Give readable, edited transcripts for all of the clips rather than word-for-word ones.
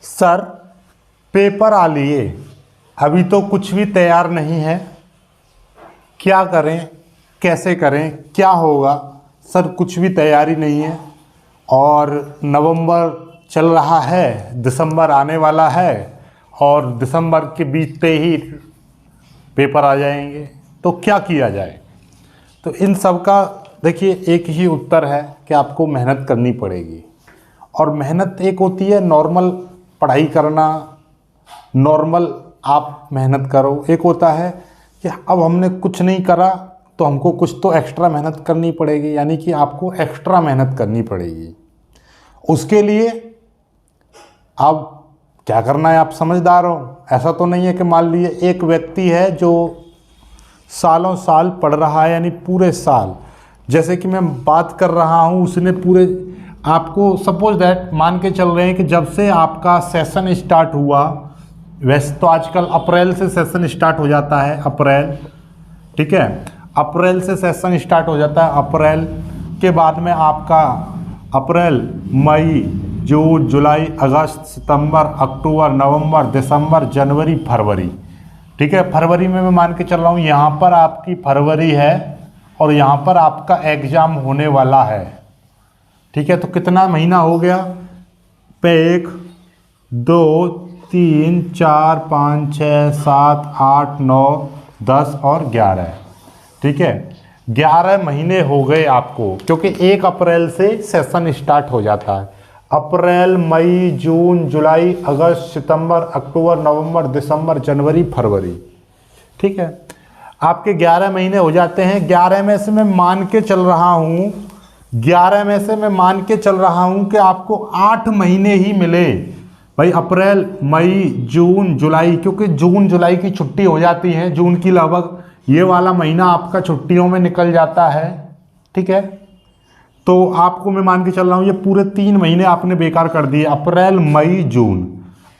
Sir paper आ लिए, अभी तो कुछ भी तैयार नहीं है, क्या करें, कैसे करें, क्या होगा। सर कुछ भी तैयारी नहीं है और नवंबर चल रहा है, दिसंबर आने वाला है और दिसंबर के बीतते ही पेपर आ जाएंगे, तो क्या किया जाए। तो इन सब का देखिए एक ही उत्तर है कि आपको मेहनत करनी पड़ेगी। और मेहनत एक होती है नॉर्मल पढ़ाई करना, नॉर्मल आप मेहनत करो। एक होता है कि अब हमने कुछ नहीं करा तो हमको कुछ तो एक्स्ट्रा मेहनत करनी पड़ेगी, यानी कि आपको एक्स्ट्रा मेहनत करनी पड़ेगी। उसके लिए अब क्या करना है, आप समझदार हो। ऐसा तो नहीं है कि मान लीजिए एक व्यक्ति है जो सालों साल पढ़ रहा है, यानी पूरे साल, जैसे कि मैं बात कर रहा हूँ, उसने पूरे, आपको सपोज दैट मान के चल रहे हैं कि जब से आपका सेशन स्टार्ट हुआ, वैसे तो आजकल अप्रैल से सेशन स्टार्ट हो जाता है, अप्रैल, ठीक है, अप्रैल से सेशन स्टार्ट हो जाता है। अप्रैल के बाद में आपका अप्रैल, मई, जून, जुलाई, अगस्त, सितंबर, अक्टूबर, नवंबर, दिसंबर, जनवरी, फरवरी, ठीक है। फरवरी में मैं मान के चल रहा हूँ, यहाँ पर आपकी फरवरी है और यहाँ पर आपका एग्ज़ाम होने वाला है, ठीक है। तो कितना महीना हो गया, 1, 2, 3, 4, 5, 6, 7, 8, 9, 10 और 11, ठीक है। 11 महीने हो गए आपको, क्योंकि 1 अप्रैल से सेशन स्टार्ट हो जाता है। अप्रैल, मई, जून, जुलाई, अगस्त, सितंबर, अक्टूबर, नवंबर, दिसंबर, जनवरी, फरवरी, ठीक है। आपके 11 महीने हो जाते हैं। 11 में से मैं मान के चल रहा हूँ, 11 में से मैं मान के चल रहा हूँ कि आपको 8 महीने ही मिले भाई। अप्रैल, मई, जून, जुलाई, क्योंकि जून जुलाई की छुट्टी हो जाती है, जून की लगभग ये वाला महीना आपका छुट्टियों में निकल जाता है, ठीक है। तो आपको मैं मान के चल रहा हूँ ये पूरे 3 महीने आपने बेकार कर दिए। अप्रैल, मई, जून,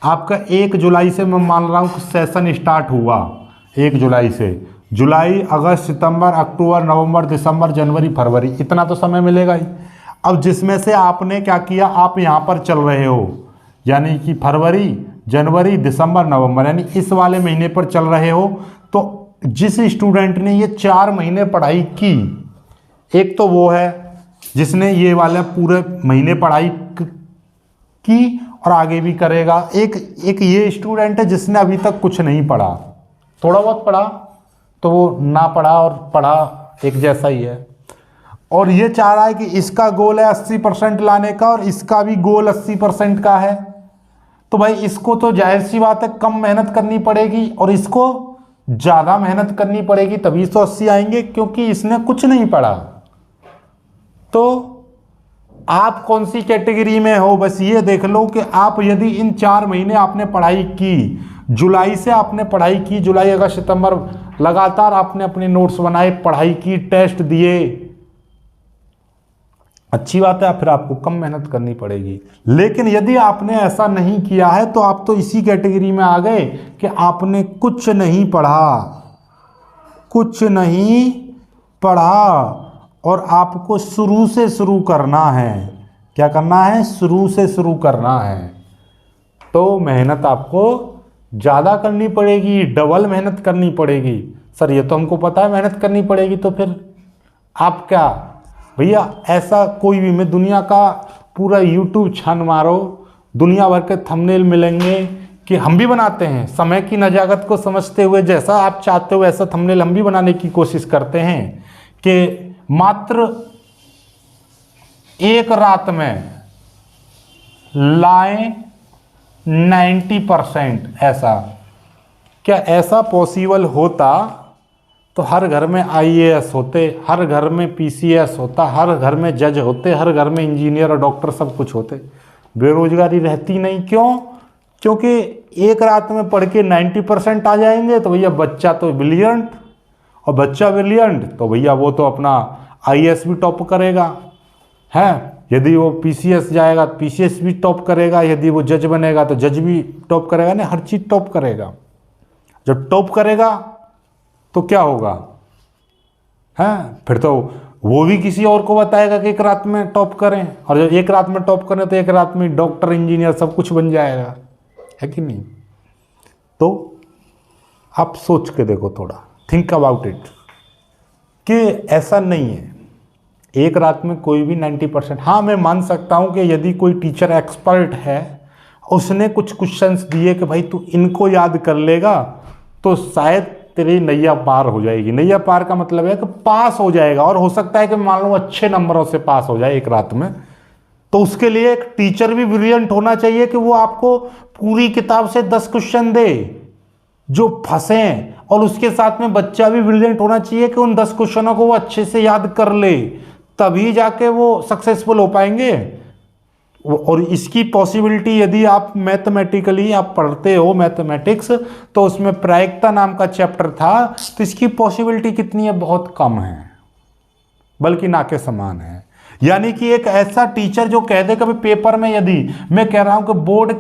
आपका 1 जुलाई से मैं मान रहा हूँ सेशन स्टार्ट हुआ, 1 जुलाई से, जुलाई, अगस्त, सितंबर, अक्टूबर, नवंबर, दिसंबर, जनवरी, फरवरी, इतना तो समय मिलेगा ही। अब जिसमें से आपने क्या किया, आप यहाँ पर चल रहे हो, यानी कि फरवरी, जनवरी, दिसंबर, नवंबर, यानी इस वाले महीने पर चल रहे हो। तो जिस स्टूडेंट ने ये 4 महीने पढ़ाई की, एक तो वो है जिसने ये वाला पूरे महीने पढ़ाई की और आगे भी करेगा। एक ये स्टूडेंट है जिसने अभी तक कुछ नहीं पढ़ा, थोड़ा बहुत पढ़ा, तो वो ना पढ़ा और पढ़ा एक जैसा ही है। और ये चाह रहा है कि इसका गोल है 80% लाने का और इसका भी गोल 80% का है, तो भाई इसको तो जाहिर सी बात है कम मेहनत करनी पड़ेगी और इसको ज़्यादा मेहनत करनी पड़ेगी, तभी तो 80 आएंगे, क्योंकि इसने कुछ नहीं पढ़ा। तो आप कौन सी कैटेगरी में हो, बस ये देख लो कि आप यदि इन 4 महीने आपने पढ़ाई की, जुलाई से आपने पढ़ाई की, जुलाई, अगस्त, सितंबर लगातार आपने अपने नोट्स बनाए, पढ़ाई की, टेस्ट दिए, अच्छी बात है, फिर आपको कम मेहनत करनी पड़ेगी। लेकिन यदि आपने ऐसा नहीं किया है तो आप तो इसी कैटेगरी में आ गए कि आपने कुछ नहीं पढ़ा, कुछ नहीं पढ़ा और आपको शुरू से शुरू करना है। क्या करना है, शुरू से शुरू करना है। तो मेहनत आपको ज़्यादा करनी पड़ेगी, डबल मेहनत करनी पड़ेगी। सर ये तो हमको पता है मेहनत करनी पड़ेगी, तो फिर आप क्या भैया, ऐसा कोई भी, मैं दुनिया का पूरा यूट्यूब छान मारो, दुनिया भर के थंबनेल मिलेंगे कि हम भी बनाते हैं, समय की नजाकत को समझते हुए जैसा आप चाहते हो ऐसा थंबनेल हम भी बनाने की कोशिश करते हैं कि मात्र एक रात में लाएं 90%। ऐसा क्या, ऐसा पॉसिबल होता तो हर घर में IAS होते, हर घर में PCS होता, हर घर में जज होते, हर घर में इंजीनियर और डॉक्टर सब कुछ होते, बेरोजगारी रहती नहीं। क्यों? क्योंकि एक रात में पढ़ के 90% आ जाएंगे तो भैया बच्चा तो ब्रिलियंट, और बच्चा ब्रिलियंट तो भैया वो तो अपना IAS भी टॉप करेगा, है। यदि वो PCS जाएगा तो PCS भी टॉप करेगा, यदि वो जज बनेगा तो जज भी टॉप करेगा, नहीं हर चीज़ टॉप करेगा। जब टॉप करेगा तो क्या होगा, हैं, फिर तो वो भी किसी और को बताएगा कि एक रात में टॉप करें, और जब एक रात में टॉप करें तो एक रात में डॉक्टर, इंजीनियर सब कुछ बन जाएगा। है कि नहीं? तो आप सोच के देखो, थोड़ा थिंक अबाउट इट, कि ऐसा नहीं है एक रात में कोई भी 90%। हाँ, मैं मान सकता हूँ कि यदि कोई टीचर एक्सपर्ट है, उसने कुछ क्वेश्चंस दिए कि भाई तू इनको याद कर लेगा तो शायद तेरी नैया पार हो जाएगी। नैया पार का मतलब है कि पास हो जाएगा, और हो सकता है कि मान लो अच्छे नंबरों से पास हो जाए एक रात में। तो उसके लिए एक टीचर भी ब्रिलियंट होना चाहिए कि वो आपको पूरी किताब से 10 क्वेश्चन दे जो फंसे, और उसके साथ में बच्चा भी ब्रिलियंट होना चाहिए कि उन 10 क्वेश्चनों को वो अच्छे से याद कर ले, तभी जाके वो सक्सेसफुल हो पाएंगे। और इसकी पॉसिबिलिटी, यदि आप मैथमेटिकली आप पढ़ते हो मैथमेटिक्स, तो उसमें प्रायिकता नाम का चैप्टर था, तो इसकी पॉसिबिलिटी कितनी है? बहुत कम है, बल्कि ना के समान है। यानी कि एक ऐसा टीचर जो कह दे कभी पेपर में, यदि मैं कह रहा हूं कि बोर्ड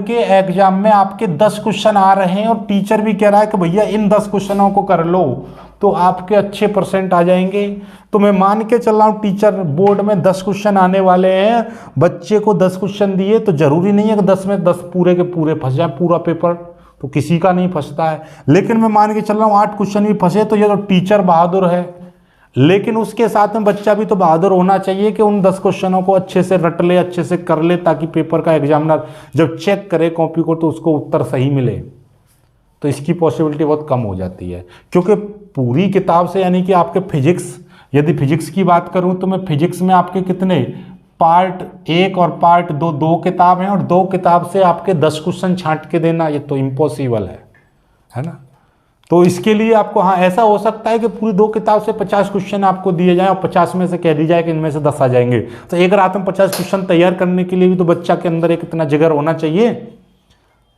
के एग्जाम में आपके 10 क्वेश्चन आ रहे हैं और टीचर भी कह रहा है कि भैया इन 10 क्वेश्चनों को कर लो, तो आपके अच्छे परसेंट आ जाएंगे। तो मैं मान के चल रहा हूँ टीचर बोर्ड में 10 क्वेश्चन आने वाले हैं, बच्चे को 10 क्वेश्चन दिए, तो जरूरी नहीं है कि 10 में 10 पूरे के पूरे फंस जाए, पूरा पेपर तो किसी का नहीं फंसता है। लेकिन मैं मान के चल रहा हूँ 8 क्वेश्चन भी फंसे, तो ये तो टीचर बहादुर है, लेकिन उसके साथ में बच्चा भी तो बहादुर होना चाहिए कि उन 10 क्वेश्चनों को अच्छे से रट ले, अच्छे से कर ले, ताकि पेपर का एग्जामिनर जब चेक करे कॉपी को तो उसको उत्तर सही मिले। तो इसकी पॉसिबिलिटी बहुत कम हो जाती है, क्योंकि पूरी किताब से, यानी कि आपके फिजिक्स, यदि फिजिक्स की बात करूं तो मैं फिजिक्स में आपके कितने पार्ट 1 और पार्ट 2, 2 किताब हैं, और 2 किताब से आपके 10 क्वेश्चन छांट के देना, ये तो इम्पॉसिबल है ना? तो इसके लिए आपको, हाँ, ऐसा हो सकता है कि पूरी 2 किताब से 50 क्वेश्चन आपको दिए जाएं और 50 में से कह दी जाए कि इनमें से 10 आ जाएंगे। तो एक रात में 50 क्वेश्चन तैयार करने के लिए भी तो बच्चा के अंदर एक इतना जिगर होना चाहिए।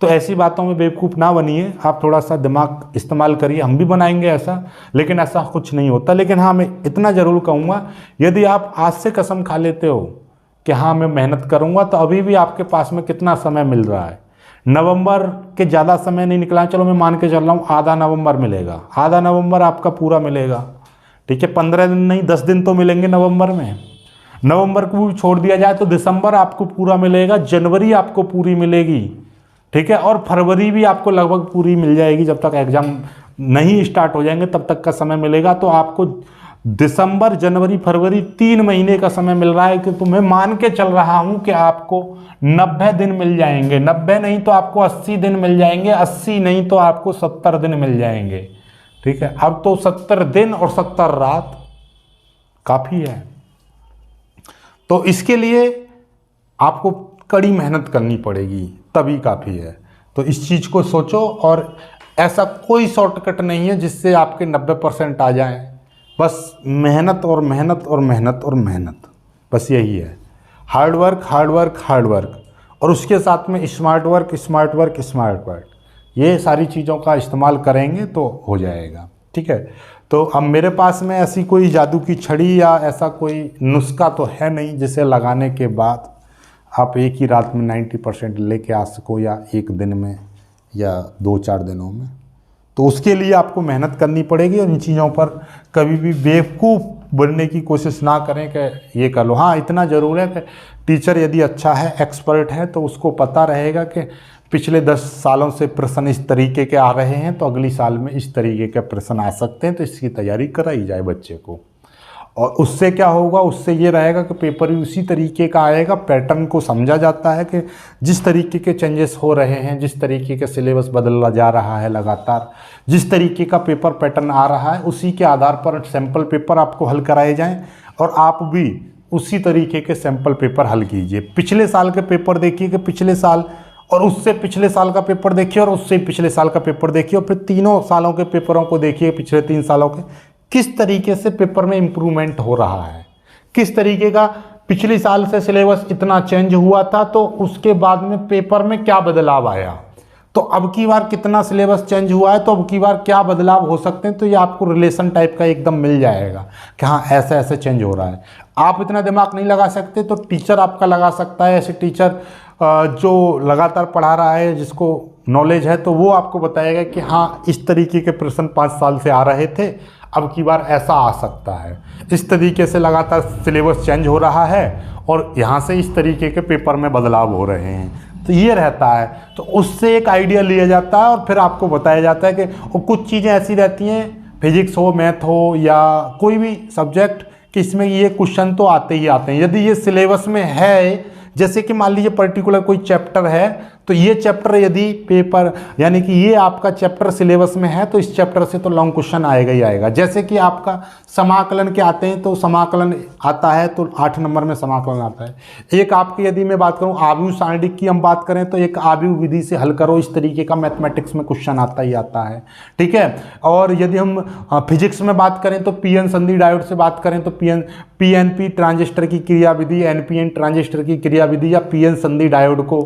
तो ऐसी बातों में बेवकूफ़ ना बनिए, आप थोड़ा सा दिमाग इस्तेमाल करिए। हम भी बनाएंगे ऐसा, लेकिन ऐसा कुछ नहीं होता। लेकिन हाँ, मैं इतना ज़रूर कहूँगा, यदि आप आज से कसम खा लेते हो कि हाँ मैं मेहनत करूँगा, तो अभी भी आपके पास में कितना समय मिल रहा है? नवंबर के ज़्यादा समय नहीं निकला, चलो मैं मान के चल रहा हूँ आधा नवंबर मिलेगा, आधा नवंबर आपका पूरा मिलेगा, ठीक है? 15 दिन नहीं, 10 दिन तो मिलेंगे नवंबर में। नवंबर को भी छोड़ दिया जाए तो दिसंबर आपको पूरा मिलेगा, जनवरी आपको पूरी मिलेगी, ठीक है? और फरवरी भी आपको लगभग पूरी मिल जाएगी, जब तक एग्ज़ाम नहीं स्टार्ट हो जाएंगे तब तक का समय मिलेगा। तो आपको दिसंबर, जनवरी, फरवरी 3 महीने का समय मिल रहा है। कि तो मैं मान के चल रहा हूँ कि आपको 90 दिन मिल जाएंगे, 90 नहीं तो आपको 80 दिन मिल जाएंगे, 80 नहीं तो आपको 70 दिन मिल जाएंगे, ठीक है? अब तो 70 दिन और 70 रात काफ़ी है। तो इसके लिए आपको कड़ी मेहनत करनी पड़ेगी, तभी काफ़ी है। तो इस चीज़ को सोचो, और ऐसा कोई शॉर्टकट नहीं है जिससे आपके 90% आ जाएं। बस मेहनत और मेहनत और मेहनत और मेहनत, बस यही है। Hard work, hard work, hard work, और उसके साथ में smart work, smart work, smart work, ये सारी चीज़ों का इस्तेमाल करेंगे तो हो जाएगा, ठीक है? तो अब मेरे पास में ऐसी कोई जादू की छड़ी या ऐसा कोई नुस्खा तो है नहीं जिसे लगाने के बाद आप एक ही रात में 90% लेके आ सको, या एक दिन में, या 2-4 दिनों में। तो उसके लिए आपको मेहनत करनी पड़ेगी, और इन चीज़ों पर कभी भी बेवकूफ़ बनने की कोशिश ना करें कि ये कर लो। हाँ, इतना ज़रूर है कि टीचर यदि अच्छा है, एक्सपर्ट है, तो उसको पता रहेगा कि पिछले 10 सालों से प्रश्न इस तरीके के आ रहे हैं, तो अगली साल में इस तरीके के प्रश्न आ सकते हैं, तो इसकी तैयारी कराई जाए बच्चे को। और उससे क्या होगा, उससे ये रहेगा कि पेपर भी उसी तरीके का आएगा। पैटर्न को समझा जाता है कि जिस तरीके के चेंजेस हो रहे हैं, जिस तरीके का सिलेबस बदला जा रहा है लगातार, जिस तरीके का पेपर पैटर्न आ रहा है, उसी के आधार पर सैम्पल पेपर आपको हल कराए जाएं, और आप भी उसी तरीके के सैम्पल पेपर हल कीजिए। पिछले साल के पेपर देखिए कि पिछले साल, और उससे पिछले साल का पेपर देखिए, और उससे पिछले साल का पेपर देखिए, और फिर तीनों सालों के पेपरों को देखिए, पिछले 3 सालों के, किस तरीके से पेपर में इम्प्रूवमेंट हो रहा है, किस तरीके का पिछले साल से सिलेबस इतना चेंज हुआ था, तो उसके बाद में पेपर में क्या बदलाव आया, तो अब की बार कितना सिलेबस चेंज हुआ है, तो अब की बार क्या बदलाव हो सकते हैं। तो ये आपको रिलेशन टाइप का एकदम मिल जाएगा कि हाँ ऐसे ऐसे चेंज हो रहा है। आप इतना दिमाग नहीं लगा सकते तो टीचर आपका लगा सकता है। ऐसे टीचर जो लगातार पढ़ा रहा है, जिसको नॉलेज है, तो वो आपको बताएगा कि हाँ इस तरीके के प्रश्न 5 साल से आ रहे थे, अब की बार ऐसा आ सकता है, इस तरीके से लगातार सिलेबस चेंज हो रहा है, और यहाँ से इस तरीके के पेपर में बदलाव हो रहे हैं। तो ये रहता है, तो उससे एक आइडिया लिया जाता है और फिर आपको बताया जाता है कि कुछ चीज़ें ऐसी रहती हैं, फिजिक्स हो, मैथ हो या कोई भी सब्जेक्ट, कि इसमें ये क्वेश्चन तो आते ही आते हैं। यदि ये सिलेबस में है, जैसे कि मान लीजिए पर्टिकुलर कोई चैप्टर है, तो ये चैप्टर यदि पेपर यानी कि ये आपका चैप्टर सिलेबस में है तो इस चैप्टर से तो लॉन्ग क्वेश्चन आएगा ही आएगा। जैसे कि आपका समाकलन के आते हैं, तो समाकलन आता है तो 8 नंबर में समाकलन आता है। एक आपकी यदि मैं बात करूं आव्यूह सारणी की हम बात करें, तो एक आव्यूह विधि से हल करो, इस तरीके का मैथमेटिक्स में क्वेश्चन आता ही आता है, ठीक है। और यदि हम फिजिक्स में बात करें तो पीएन संधि डायोड से बात करें तो पीएनपी ट्रांजिस्टर की क्रियाविधि, एनपीएन ट्रांजिस्टर की क्रियाविधि, या पीएन संधि डायोड को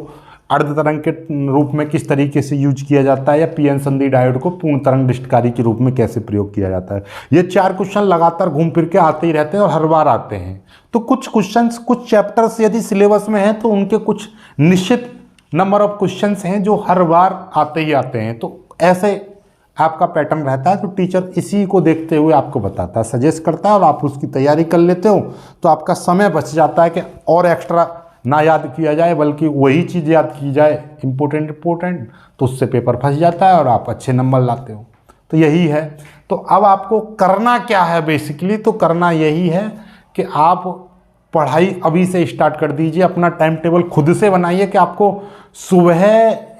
अर्ध तरंग के रूप में किस तरीके से यूज किया जाता है, या पीएन संधि डायोड को पूर्ण तरंग डिस्टकारी के रूप में कैसे प्रयोग किया जाता है। ये 4 क्वेश्चन लगातार घूम फिर के आते ही रहते हैं और हर बार आते हैं। तो कुछ क्वेश्चंस, कुछ चैप्टर्स यदि सिलेबस में हैं तो उनके कुछ निश्चित नंबर ऑफ क्वेश्चंस हैं जो हर बार आते ही आते हैं। तो ऐसे आपका पैटर्न रहता है, तो टीचर इसी को देखते हुए आपको बताता है, सजेस्ट करता है और आप उसकी तैयारी कर लेते हो, तो आपका समय बच जाता है कि और एक्स्ट्रा ना याद किया जाए, बल्कि वही चीज़ याद की जाए इम्पोर्टेंट, तो उससे पेपर फंस जाता है और आप अच्छे नंबर लाते हो। तो यही है। तो अब आपको करना क्या है बेसिकली, तो करना यही है कि आप पढ़ाई अभी से स्टार्ट कर दीजिए, अपना टाइम टेबल खुद से बनाइए कि आपको सुबह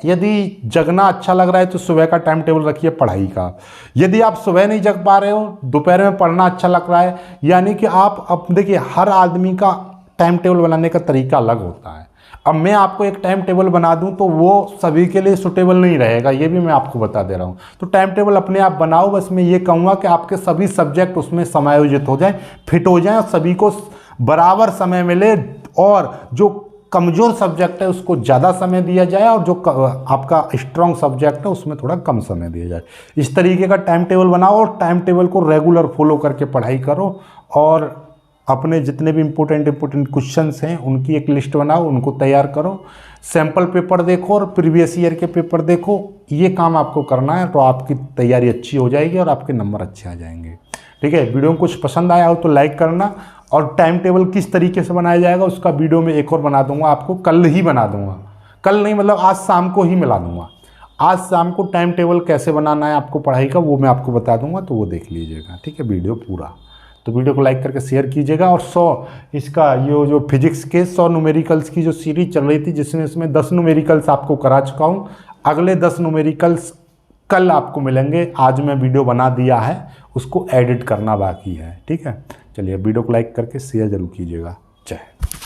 यदि जगना अच्छा लग रहा है तो सुबह का टाइम टेबल रखिए पढ़ाई का। यदि आप सुबह नहीं जग पा रहे हो, दोपहर में पढ़ना अच्छा लग रहा है, यानी कि आप अब देखिए हर आदमी का टाइम टेबल बनाने का तरीका अलग होता है। अब मैं आपको एक टाइम टेबल बना दूं तो वो सभी के लिए सुटेबल नहीं रहेगा, ये भी मैं आपको बता दे रहा हूं। तो टाइम टेबल अपने आप बनाओ, बस मैं ये कहूँगा कि आपके सभी सब्जेक्ट उसमें समायोजित हो जाएं, फिट हो जाएं और सभी को बराबर समय मिले, और जो कमज़ोर सब्जेक्ट है उसको ज़्यादा समय दिया जाए और जो आपका स्ट्रॉन्ग सब्जेक्ट है उसमें थोड़ा कम समय दिया जाए। इस तरीके का टाइम टेबल बनाओ और टाइम टेबल को रेगुलर फॉलो करके पढ़ाई करो, और अपने जितने भी इम्पोर्टेंट क्वेश्चंस हैं उनकी एक लिस्ट बनाओ, उनको तैयार करो, सैम्पल पेपर देखो और प्रीवियस ईयर के पेपर देखो। ये काम आपको करना है, तो आपकी तैयारी अच्छी हो जाएगी और आपके नंबर अच्छे आ जाएंगे, ठीक है। वीडियो में कुछ पसंद आया हो तो लाइक करना, और टाइम टेबल किस तरीके से बनाया जाएगा उसका वीडियो में एक और बना दूंगा, आपको कल ही बना दूंगा, कल नहीं मतलब आज शाम को ही मिला दूंगा। आज शाम को टाइम टेबल कैसे बनाना है आपको पढ़ाई का वो मैं आपको बता दूंगा, तो वो देख लीजिएगा, ठीक है, वीडियो पूरा। तो वीडियो को लाइक करके शेयर कीजिएगा। और 100 इसका ये जो फिजिक्स के 100 न्यूमेरिकल्स की जो सीरीज चल रही थी, जिसमें इसमें 10 न्यूमेरिकल्स आपको करा चुका हूँ, अगले 10 न्यूमेरिकल्स कल आपको मिलेंगे। आज मैं वीडियो बना दिया है, उसको एडिट करना बाकी है, ठीक है। चलिए वीडियो को लाइक करके शेयर जरूर कीजिएगा। जय हिंद।